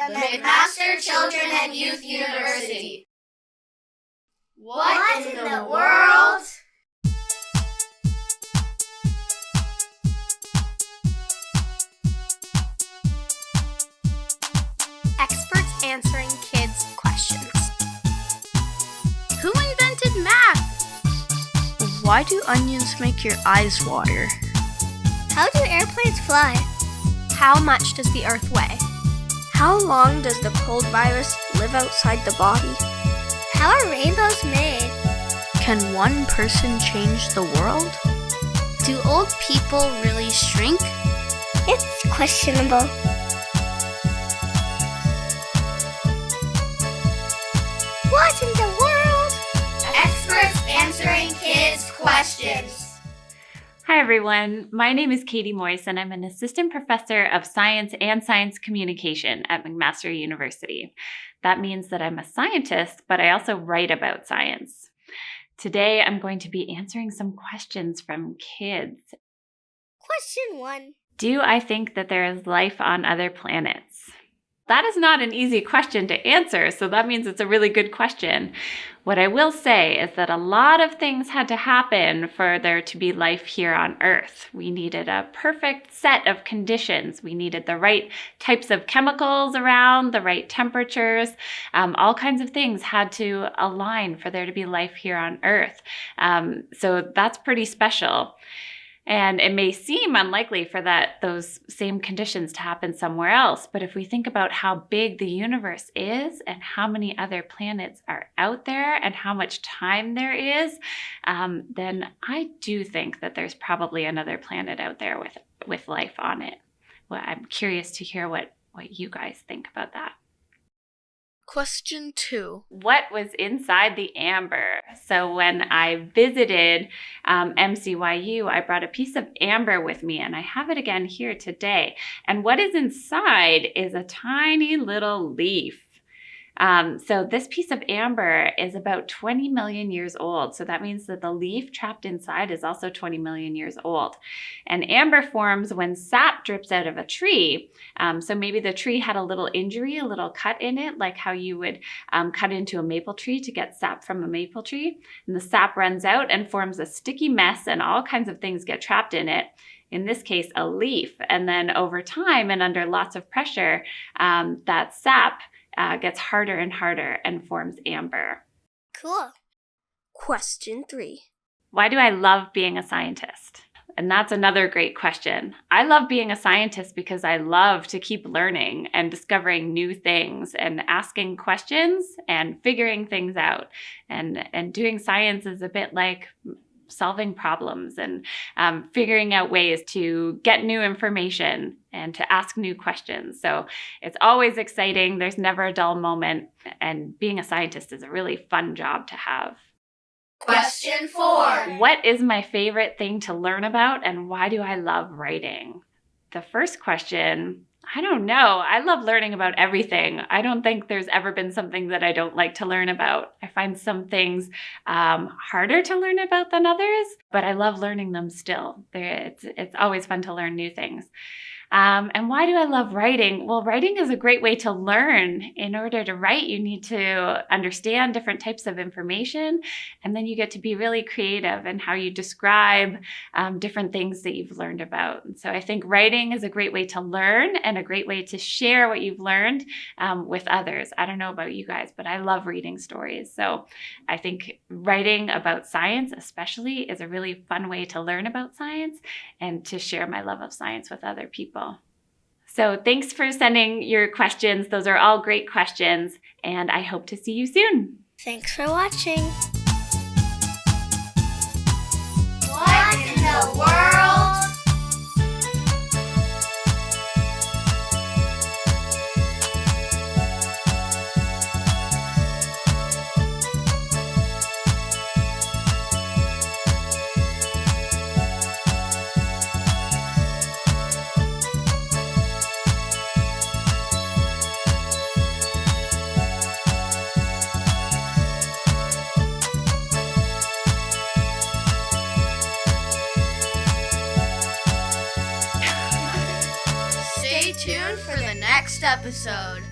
the McMaster Children and Youth University. What in the world? Experts answering kids' questions. Who invented math? Why do onions make your eyes water? How do airplanes fly? How much does the Earth weigh? How long does the cold virus live outside the body? How are rainbows made? Can one person change the world? Do old people really shrink? It's questionable. What in the world? Experts answering kids' questions. Hi everyone, my name is Katie Moisse and I'm an assistant professor of science and science communication at McMaster University. That means that I'm a scientist, but I also write about science. Today I'm going to be answering some questions from kids. Question 1. Do I think that there is life on other planets? That is not an easy question to answer, so that means it's a really good question. What I will say is that a lot of things had to happen for there to be life here on Earth. We needed a perfect set of conditions. We needed the right types of chemicals around, the right temperatures. All kinds of things had to align for there to be life here on Earth. So that's pretty special. And it may seem unlikely for those same conditions to happen somewhere else. But if we think about how big the universe is and how many other planets are out there and how much time there is, then I do think that there's probably another planet out there with life on it. Well, I'm curious to hear what you guys think about that. Question 2. What was inside the amber? So when I visited MCYU, I brought a piece of amber with me, and I have it again here today. And what is inside is a tiny little leaf. So this piece of amber is about 20 million years old. So that means that the leaf trapped inside is also 20 million years old. And amber forms when sap drips out of a tree. So maybe the tree had a little injury, a little cut in it, like how you would cut into a maple tree to get sap from a maple tree. And the sap runs out and forms a sticky mess, and all kinds of things get trapped in it. In this case, a leaf. And then over time and under lots of pressure, that sap gets harder and harder and forms amber. Cool. Question 3. Why do I love being a scientist? And that's another great question. I love being a scientist because I love to keep learning and discovering new things and asking questions and figuring things out. And doing science is a bit like solving problems and figuring out ways to get new information and to ask new questions. So it's always exciting. There's never a dull moment. And being a scientist is a really fun job to have. Question 4. What is my favorite thing to learn about, and why do I love writing? The first question, I don't know. I love learning about everything. I don't think there's ever been something that I don't like to learn about. I find some things harder to learn about than others, but I love learning them still. It's always fun to learn new things. And why do I love writing? Well, writing is a great way to learn. In order to write, you need to understand different types of information, and then you get to be really creative in how you describe different things that you've learned about. And so I think writing is a great way to learn and a great way to share what you've learned with others. I don't know about you guys, but I love reading stories. So I think writing about science especially is a really fun way to learn about science and to share my love of science with other people. So thanks for sending your questions. Those are all great questions, and I hope to see you soon. Thanks for watching. What in the world? Stay tuned for the next episode.